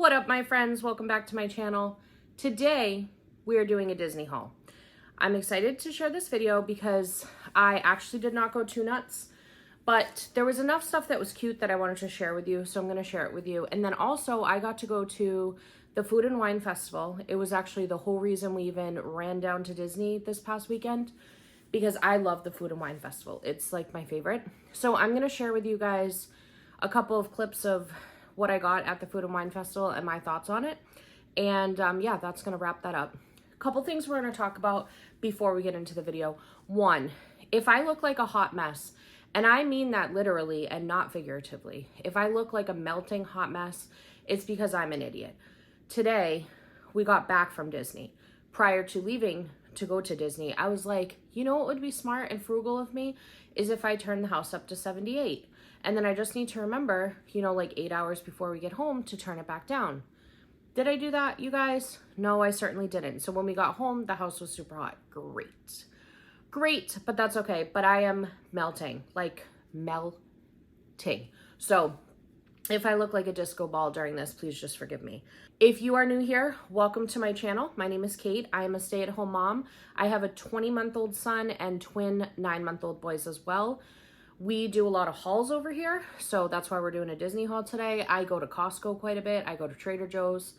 What up, my friends? Welcome back to my channel. Today, we are doing a Disney haul. I'm excited to share this video because I actually did not go too nuts, but there was enough stuff that was cute that I wanted to share with you, so I'm going to share it with you. And then also, I got to go to the Food and Wine Festival. It was actually the whole reason we even ran down to Disney this past weekend, because I love the Food and Wine Festival. It's like my favorite. So I'm going to share with you guys a couple of clips of what I got at the Food and Wine Festival and my thoughts on it. And yeah, that's gonna wrap that up. A couple things we're gonna talk about before we get into the video. One, if I look like a hot mess, and I mean that literally and not figuratively, if I look like a melting hot mess, it's because I'm an idiot. Today, we got back from Disney. Prior to leaving to go to Disney, I was like, you know what would be smart and frugal of me is if I turn the house up to 78. And then I just need to remember, you know, like 8 hours before we get home to turn it back down. Did I do that, you guys? No, I certainly didn't. So when we got home, the house was super hot. Great, but that's okay. But I am melting, like melting. So if I look like a disco ball during this, please just forgive me. If you are new here, welcome to my channel. My name is Kate. I am a stay-at-home mom. I have a 20-month-old son and twin 9-month-old boys as well. We do a lot of hauls over here, so that's why we're doing a Disney haul today. I go to Costco quite a bit. I go to Trader Joe's,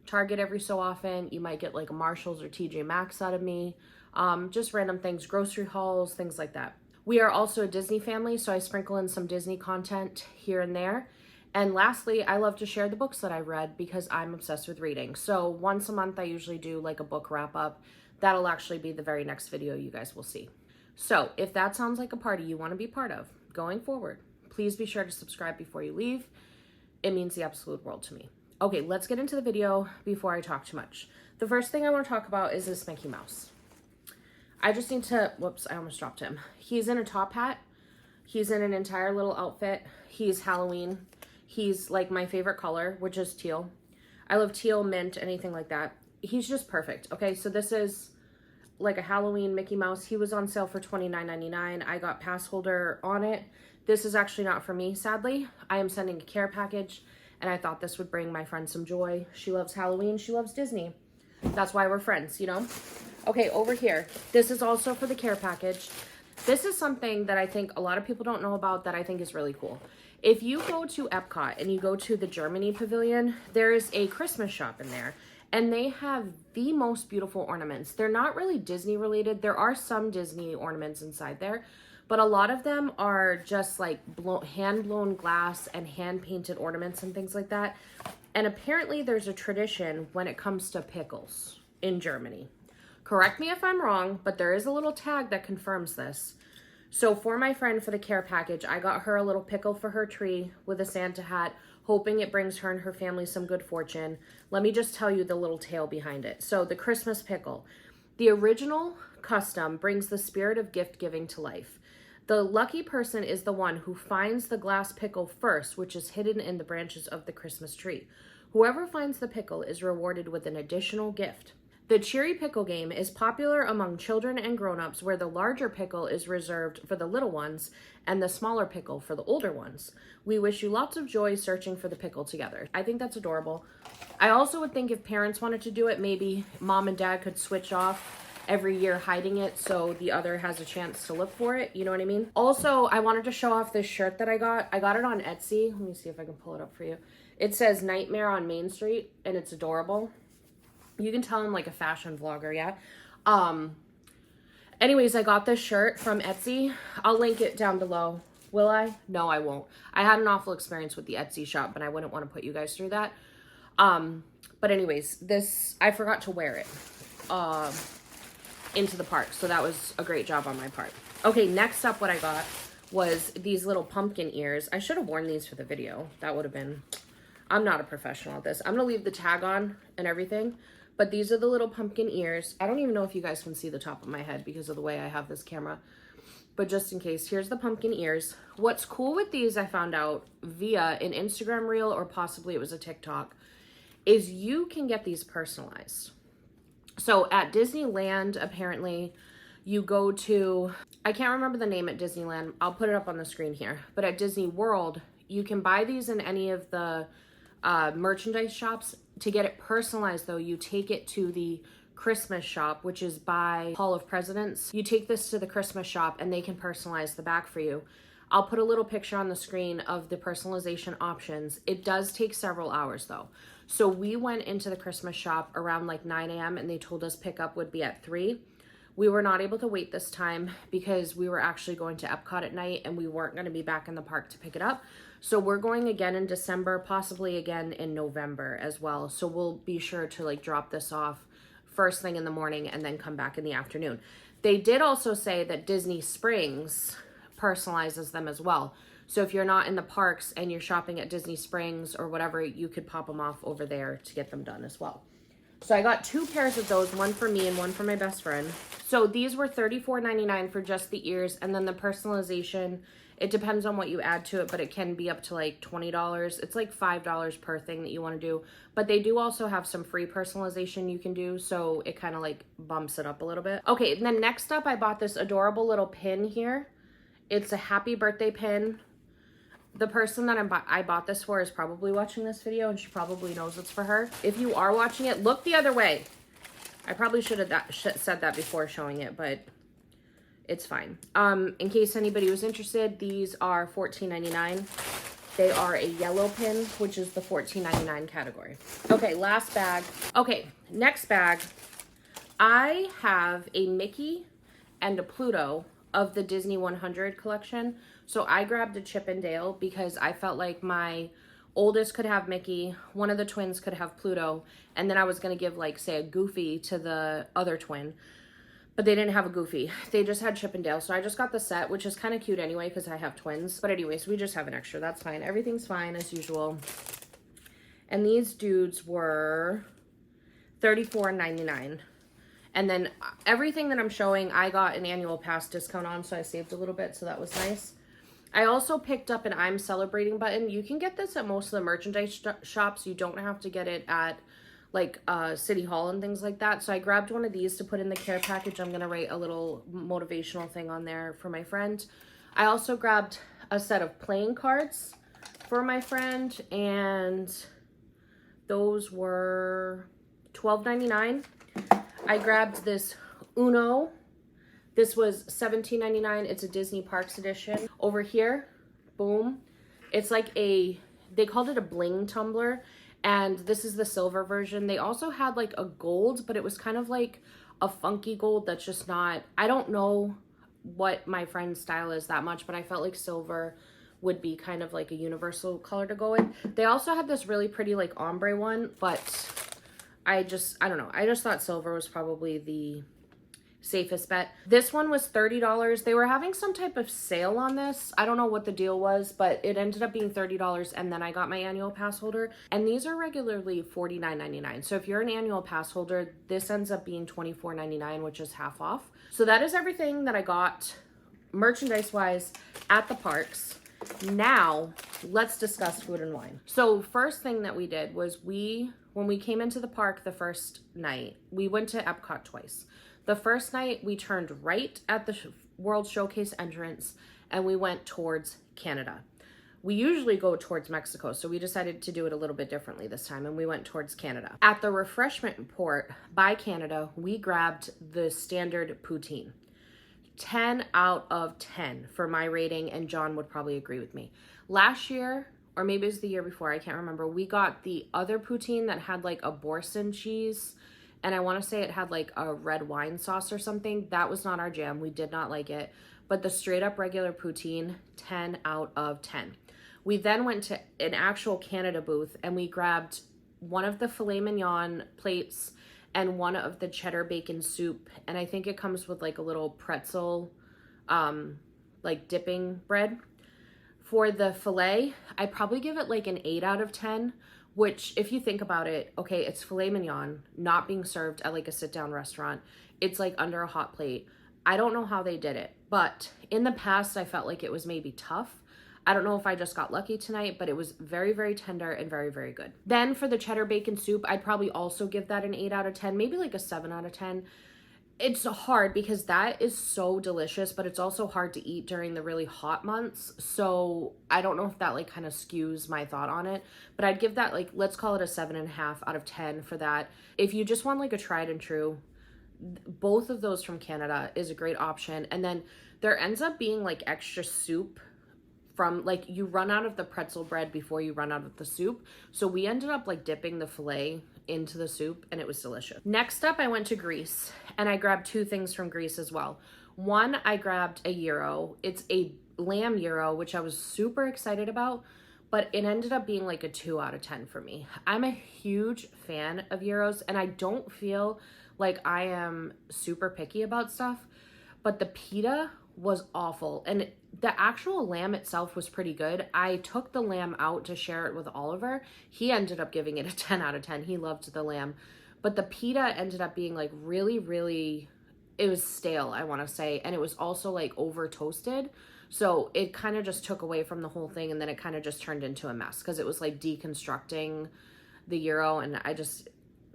Target every so often. You might get like a Marshalls or TJ Maxx out of me. Just random things, grocery hauls, things like that. We are also a Disney family, so I sprinkle in some Disney content here and there. And lastly, I love to share the books that I read because I'm obsessed with reading. So once a month, I usually do like a book wrap up. That'll actually be the very next video you guys will see. So if that sounds like a party you want to be part of going forward, please be sure to subscribe before you leave. It means the absolute world to me. Okay, let's get into the video before I talk too much. The first thing I want to talk about is this Mickey Mouse. I just need to, whoops, I almost dropped him. He's in a top hat. He's in an entire little outfit. He's Halloween. He's like my favorite color, which is teal. I love teal, mint, anything like that. He's just perfect. Okay, so this is like a Halloween Mickey Mouse. He was on sale for $29.99. I got pass holder on it. This is actually not for me, sadly. I am sending a care package, and I thought this would bring my friend some joy. She loves Halloween. She loves Disney. That's why we're friends, you know? Okay, over here. This is also for the care package. This is something that I think a lot of people don't know about that I think is really cool. If you go to Epcot and you go to the Germany Pavilion, there is a Christmas shop in there. And they have the most beautiful ornaments. They're not really Disney related. There are some Disney ornaments inside there, but a lot of them are just like hand-blown glass and hand-painted ornaments and things like that. And apparently there's a tradition when it comes to pickles in Germany. Correct me if I'm wrong, but there is a little tag that confirms this. So for my friend for the care package, I got her a little pickle for her tree with a Santa hat, hoping it brings her and her family some good fortune. Let me just tell you the little tale behind it. So the Christmas pickle. The original custom brings the spirit of gift giving to life. The lucky person is the one who finds the glass pickle first, which is hidden in the branches of the Christmas tree. Whoever finds the pickle is rewarded with an additional gift. The Cheery Pickle game is popular among children and grown-ups, where the larger pickle is reserved for the little ones and the smaller pickle for the older ones. We wish you lots of joy searching for the pickle together. I think that's adorable. I also would think if parents wanted to do it, maybe mom and dad could switch off every year hiding it so the other has a chance to look for it. You know what I mean? Also, I wanted to show off this shirt that I got. I got it on Etsy. Let me see if I can pull it up for you. It says Nightmare on Main Street, and it's adorable. You can tell I'm like a fashion vlogger, yeah? Anyways, I got this shirt from Etsy. I'll link it down below. Will I? No, I won't. I had an awful experience with the Etsy shop, and I wouldn't want to put you guys through that. But anyways, this, I forgot to wear it into the park, so that was a great job on my part. Okay, next up what I got was these little pumpkin ears. I should have worn these for the video. That would have been, I'm not a professional at this. I'm going to leave the tag on and everything. But these are the little pumpkin ears. I don't even know if you guys can see the top of my head because of the way I have this camera. But just in case, here's the pumpkin ears. What's cool with these, I found out via an Instagram reel, or possibly it was a TikTok, is you can get these personalized. So at Disneyland, apparently, you go to, I can't remember the name at Disneyland. I'll put it up on the screen here. But at Disney World, you can buy these in any of the merchandise shops. To get it personalized though, you take it to the Christmas shop, which is by Hall of Presidents. You take this to the Christmas shop and they can personalize the back for you. I'll put a little picture on the screen of the personalization options. It does take several hours though. So we went into the Christmas shop around like 9 a.m. and they told us pickup would be at 3. We were not able to wait this time because we were actually going to Epcot at night and we weren't going to be back in the park to pick it up. So we're going again in December, possibly again in November as well. So we'll be sure to like drop this off first thing in the morning and then come back in the afternoon. They did also say that Disney Springs personalizes them as well. So if you're not in the parks and you're shopping at Disney Springs or whatever, you could pop them off over there to get them done as well. So I got 2 pairs of those, one for me and one for my best friend. So these were $34.99 for just the ears, and then the personalization, it depends on what you add to it, but it can be up to like $20. It's like $5 per thing that you want to do. But they do also have some free personalization you can do, so it kind of like bumps it up a little bit. Okay, and then next up, I bought this adorable little pin here. It's a happy birthday pin. The person that I bought this for is probably watching this video and she probably knows it's for her. If you are watching it, look the other way. I probably should have said that before showing it, but it's fine. In case anybody was interested, these are $14.99. They are a yellow pin, which is the $14.99 category. Okay, last bag. Okay, next bag. I have a Mickey and a Pluto of the Disney100 collection. So I grabbed a Chip and Dale because I felt like my oldest could have Mickey, one of the twins could have Pluto, and then I was going to give like, say, a Goofy to the other twin. But they didn't have a Goofy. They just had Chip and Dale. So I just got the set, which is kind of cute anyway because I have twins. But anyways, we just have an extra. That's fine. Everything's fine as usual. And these dudes were $34.99. And then everything that I'm showing, I got an annual pass discount on, so I saved a little bit, so that was nice. I also picked up an I'm Celebrating button. You can get this at most of the merchandise shops. You don't have to get it at like City Hall and things like that. So I grabbed one of these to put in the care package. I'm going to write a little motivational thing on there for my friend. I also grabbed a set of playing cards for my friend, and those were $12.99. I grabbed this Uno. This was $17.99. It's a Disney Parks edition. Over here, boom. It's like they called it a bling tumbler, and this is the silver version. They also had like a gold, but it was kind of like a funky gold that's just not, I don't know what my friend's style is that much, but I felt like silver would be kind of like a universal color to go with. They also had this really pretty like ombre one, but I don't know. I just thought silver was probably the safest bet. This one was $30. They were having some type of sale on this. I don't know what the deal was, but it ended up being $30, and then I got my annual pass holder. And these are regularly $49.99. So if you're an annual pass holder, this ends up being $24.99, which is half off. So that is everything that I got merchandise-wise at the parks. Now, let's discuss food and wine. So first thing that we did was when we came into the park the first night, we went to Epcot twice. The first night, we turned right at the World Showcase entrance, and we went towards Canada. We usually go towards Mexico, so we decided to do it a little bit differently this time, and we went towards Canada. At the refreshment port by Canada, we grabbed the standard poutine. 10 out of 10 for my rating, and John would probably agree with me. Last year, or maybe it was the year before, I can't remember, we got the other poutine that had like a Boursin cheese, and I want to say it had like a red wine sauce or something. That was not our jam. We did not like it. But the straight up regular poutine, 10 out of 10. We then went to an actual Canada booth and we grabbed one of the filet mignon plates and one of the cheddar bacon soup. And I think it comes with like a little pretzel, like dipping bread. For the filet, I'd probably give it like an 8 out of 10. Which, if you think about it, okay, it's filet mignon, not being served at like a sit-down restaurant. It's like under a hot plate. I don't know how they did it, but in the past, I felt like it was maybe tough. I don't know if I just got lucky tonight, but it was very, very tender and very, very good. Then for the cheddar bacon soup, I'd probably also give that an 8 out of 10, maybe like a 7 out of 10. It's hard because that is so delicious, but it's also hard to eat during the really hot months. So I don't know if that like kind of skews my thought on it, but I'd give that like, let's call it a 7.5 out of 10 for that. If you just want like a tried and true, both of those from Canada is a great option. And then there ends up being like extra soup from like, you run out of the pretzel bread before you run out of the soup. So we ended up like dipping the filet into the soup and it was delicious. Next up, I went to Greece and I grabbed two things from Greece as well. One, I grabbed a gyro. It's a lamb gyro, which I was super excited about, but it ended up being like a 2 out of 10 for me. I'm a huge fan of gyros and I don't feel like I am super picky about stuff, but the pita was awful. And the actual lamb itself was pretty good. I took the lamb out to share it with Oliver. He ended up giving it a 10 out of 10. He loved the lamb. But the pita ended up being like really, really, it was stale, I want to say. And it was also like over toasted. So it kind of just took away from the whole thing. And then it kind of just turned into a mess because it was like deconstructing the gyro. And I just,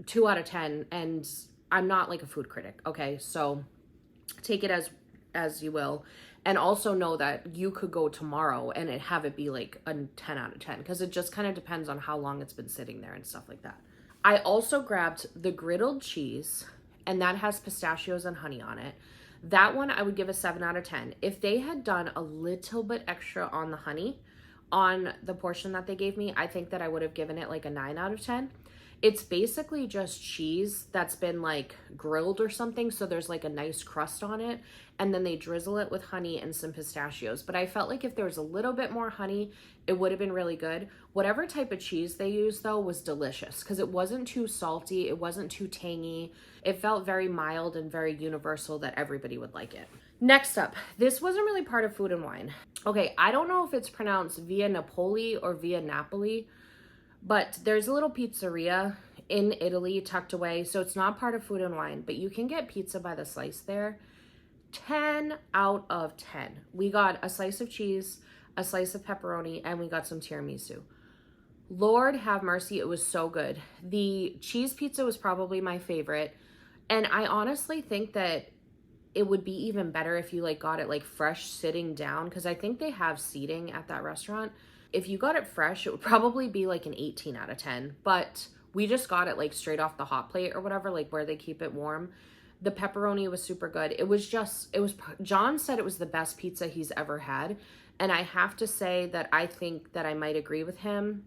2 out of 10. And I'm not like a food critic. Okay. So take it as you will. And also know that you could go tomorrow and have it be like a 10 out of 10 because it just kind of depends on how long it's been sitting there and stuff like that. I also grabbed the griddled cheese and that has pistachios and honey on it. That one I would give a 7 out of 10. If they had done a little bit extra on the honey on the portion that they gave me, I think that I would have given it like a 9 out of 10. It's basically just cheese that's been like grilled or something. So there's like a nice crust on it. And then they drizzle it with honey and some pistachios. But I felt like if there was a little bit more honey, it would have been really good. Whatever type of cheese they used though was delicious because it wasn't too salty. It wasn't too tangy. It felt very mild and very universal that everybody would like it. Next up, this wasn't really part of Food and Wine. Okay, I don't know if it's pronounced Via Napoli or Via Napoli, but there's a little pizzeria in Italy tucked away. So it's not part of Food and Wine, but you can get pizza by the slice there. 10 out of 10. We got a slice of cheese, a slice of pepperoni, and we got some tiramisu. Lord have mercy, it was so good. The cheese pizza was probably my favorite. And I honestly think that it would be even better if you like got it like fresh sitting down because I think they have seating at that restaurant. If you got it fresh, it would probably be like an 18 out of 10, but we just got it like straight off the hot plate or whatever, like where they keep it warm. The pepperoni was super good. John said it was the best pizza he's ever had. And I have to say that I think that I might agree with him.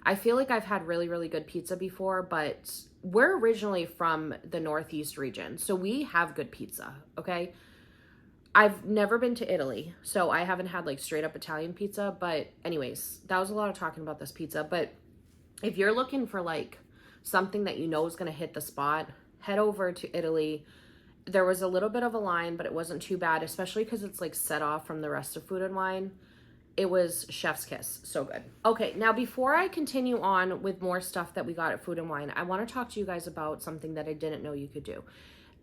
I feel like I've had really, really good pizza before, but we're originally from the Northeast region. So we have good pizza, okay? I've never been to Italy, so I haven't had like straight up Italian pizza, but anyways, that was a lot of talking about this pizza. But if you're looking for like something that you know is going to hit the spot, head over to Italy. There was a little bit of a line, but it wasn't too bad, especially because it's like set off from the rest of Food and Wine. It was chef's kiss. So good. Okay, now before I continue on with more stuff that we got at Food and Wine, I want to talk to you guys about something that I didn't know you could do.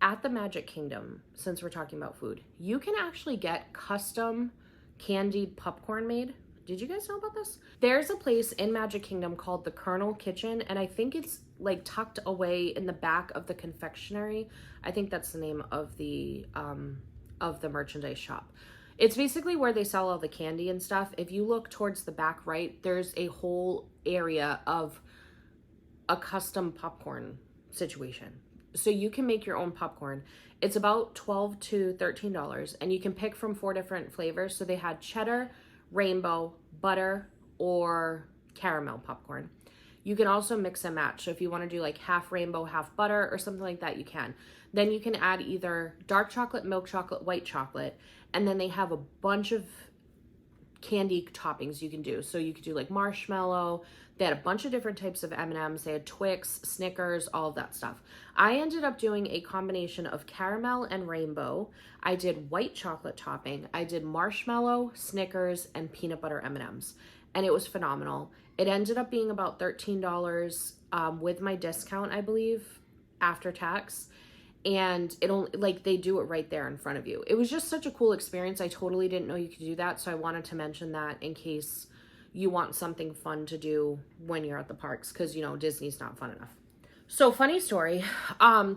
At the Magic Kingdom, since we're talking about food, you can actually get custom candied popcorn made. Did you guys know about this? There's a place in Magic Kingdom called the Colonel Kitchen, and I think it's like tucked away in the back of the confectionery. I think that's the name of the merchandise shop. It's basically where they sell all the candy and stuff. If you look towards the back right, there's a whole area of a custom popcorn situation. So you can make your own popcorn. It's about $12 to $13, and you can pick from 4 different flavors. So they had cheddar, rainbow, butter, or caramel popcorn. You can also mix and match. So if you want to do like half rainbow, half butter or something like that, you can. Then you can add either dark chocolate, milk chocolate, white chocolate. And then they have a bunch of candy toppings you can do. So you could do like marshmallow. They had a bunch of different types of M&Ms. They had Twix, Snickers, all of that stuff. I ended up doing a combination of caramel and rainbow. I did white chocolate topping. I did marshmallow, Snickers, and peanut butter M&Ms. And it was phenomenal. It ended up being about $13 with my discount, I believe, after tax. And it only, like, they do it right there in front of you. It was just such a cool experience. I totally didn't know you could do that. So I wanted to mention that in case you want something fun to do when you're at the parks, because, you know, Disney's not fun enough. So funny story.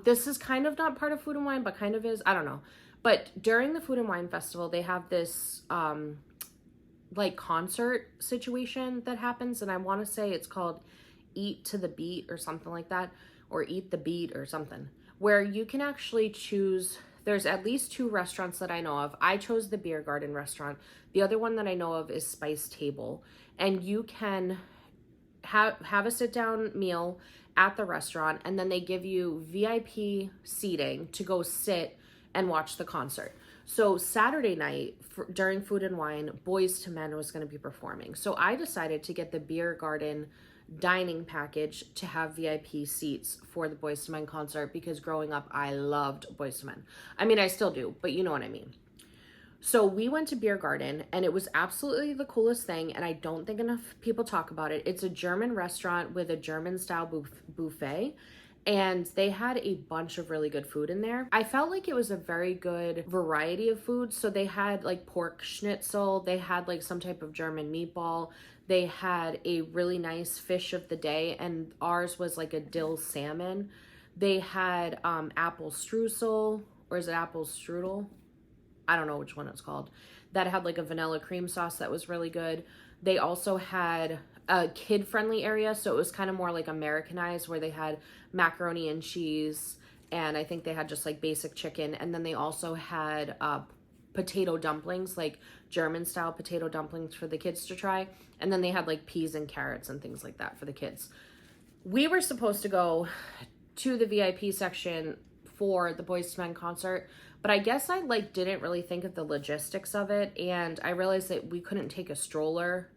This is kind of not part of Food and Wine, but kind of is. I don't know. But during the Food and Wine Festival, they have this like concert situation that happens, and I want to say it's called Eat to the Beat or something like that, or Eat the Beat or something, where you can actually choose. There's at least 2 restaurants that I know of. I chose the Beer Garden restaurant. The other one that I know of is Spice Table, and you can have a sit down meal at the restaurant, and then they give you VIP seating to go sit and watch the concert. So Saturday night during Food and Wine, Boys to Men was going to be performing. So I decided to get the Beer Garden dining package to have VIP seats for the Boys to Men concert, because growing up I loved Boys to Men. I mean, I still do, but you know what I mean. So we went to Beer Garden, and it was absolutely the coolest thing, and I don't think enough people talk about it. It's a German restaurant with a German-style buffet, and they had a bunch of really good food in there. I felt like it was a very good variety of food. So they had like pork schnitzel, they had like some type of German meatball, they had a really nice fish of the day, and ours was like a dill salmon. They had apple streusel, or is it apple strudel? I don't know which one it's called. That had like a vanilla cream sauce that was really good. They also had a kid-friendly area, so it was kind of more like Americanized, where they had macaroni and cheese, and I think they had just like basic chicken, and then they also had potato dumplings, like German-style potato dumplings for the kids to try, and then they had like peas and carrots and things like that for the kids. We were supposed to go to the VIP section for the Boys to Men concert, but I guess I like didn't really think of the logistics of it, and I realized that we couldn't take a stroller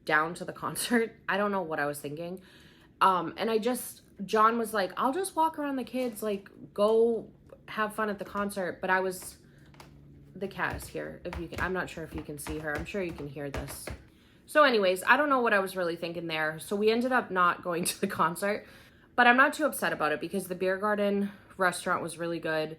down to the concert. I don't know what I was thinking. And John was like, I'll just walk around the kids, like go have fun at the concert. But the cat is here. If you can, I'm not sure if you can see her. I'm sure you can hear this. So anyways, I don't know what I was really thinking there. So we ended up not going to the concert, but I'm not too upset about it, because the Beer Garden restaurant was really good.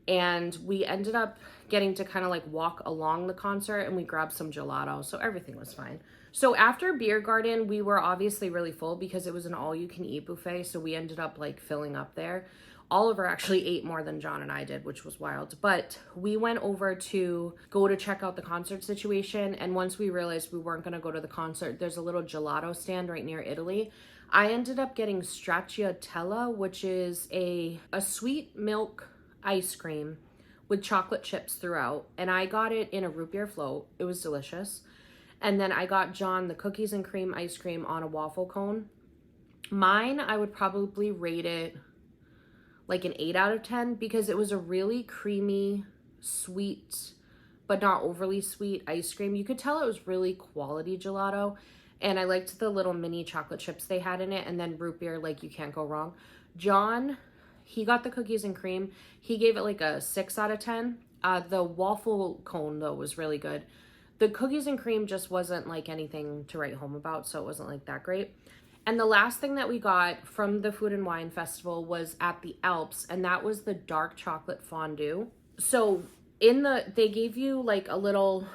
And we ended up getting to kind of like walk along the concert, and we grabbed some gelato. So everything was fine. So after Beer Garden, we were obviously really full because it was an all-you-can-eat buffet. So we ended up like filling up there. Oliver actually ate more than John and I did, which was wild. But we went over to go to check out the concert situation. And once we realized we weren't going to go to the concert, there's a little gelato stand right near Italy. I ended up getting stracciatella, which is a sweet milk ice cream with chocolate chips throughout. And I got it in a root beer float. It was delicious. And then I got John the cookies and cream ice cream on a waffle cone. Mine, I would probably rate it like an 8 out of 10, because it was a really creamy, sweet, but not overly sweet ice cream. You could tell it was really quality gelato. And I liked the little mini chocolate chips they had in it. And then root beer, like you can't go wrong. John, he got the cookies and cream. He gave it like a 6 out of 10. The waffle cone, though, was really good. The cookies and cream just wasn't like anything to write home about, so it wasn't like that great. And the last thing that we got from the Food and Wine Festival was at the Alps, and that was the dark chocolate fondue. So they gave you like a little,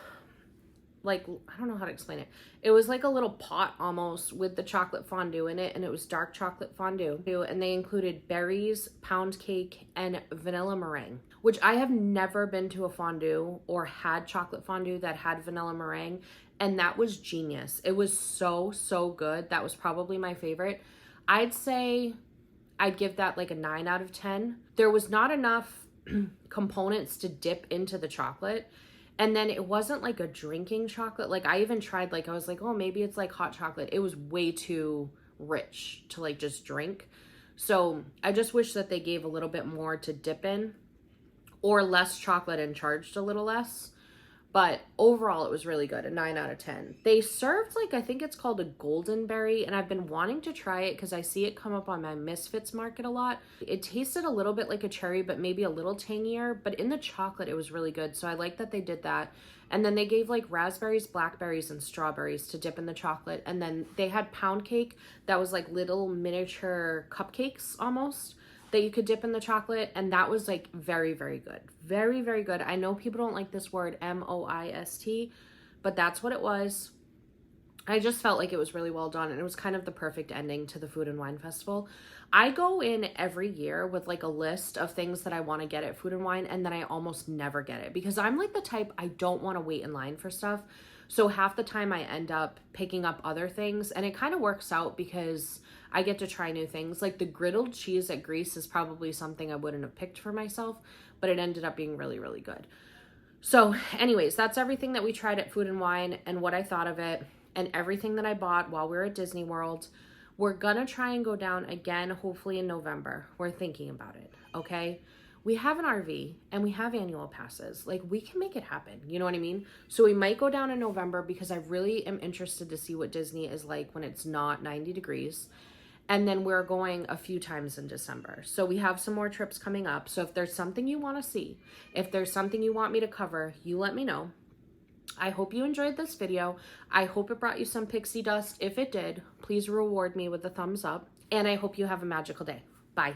like, I don't know how to explain it. It was like a little pot almost with the chocolate fondue in it, and it was dark chocolate fondue. And they included berries, pound cake, and vanilla meringue, which I have never been to a fondue or had chocolate fondue that had vanilla meringue, and that was genius. It was so, so good. That was probably my favorite. I'd say I'd give that like a 9 out of 10. There was not enough components to dip into the chocolate. And then it wasn't like a drinking chocolate. Like I even tried, like I was like, oh, maybe it's like hot chocolate. It was way too rich to like just drink. So I just wish that they gave a little bit more to dip in, or less chocolate and charged a little less. But overall, it was really good, a 9 out of 10. They served like, I think it's called a golden berry, and I've been wanting to try it because I see it come up on my Misfits market a lot. It tasted a little bit like a cherry, but maybe a little tangier, but in the chocolate, it was really good. So I like that they did that. And then they gave like raspberries, blackberries, and strawberries to dip in the chocolate. And then they had pound cake that was like little miniature cupcakes almost, that you could dip in the chocolate, and that was like very, very good. Very, very good. I know people don't like this word, moist, but that's what it was. I just felt like it was really well done, and it was kind of the perfect ending to the Food and Wine Festival. I go in every year with like a list of things that I want to get at Food and Wine, and then I almost never get it because I'm like the type, I don't want to wait in line for stuff. So half the time I end up picking up other things, and it kind of works out because I get to try new things. Like the griddled cheese at Greece is probably something I wouldn't have picked for myself, but it ended up being really, really good. So anyways, that's everything that we tried at Food and Wine and what I thought of it and everything that I bought while we were at Disney World. We're gonna try and go down again, hopefully in November. We're thinking about it, okay? We have an RV and we have annual passes. Like, we can make it happen, you know what I mean? So we might go down in November because I really am interested to see what Disney is like when it's not 90 degrees. And then we're going a few times in December. So we have some more trips coming up. So if there's something you want to see, if there's something you want me to cover, you let me know. I hope you enjoyed this video. I hope it brought you some pixie dust. If it did, please reward me with a thumbs up. And I hope you have a magical day. Bye.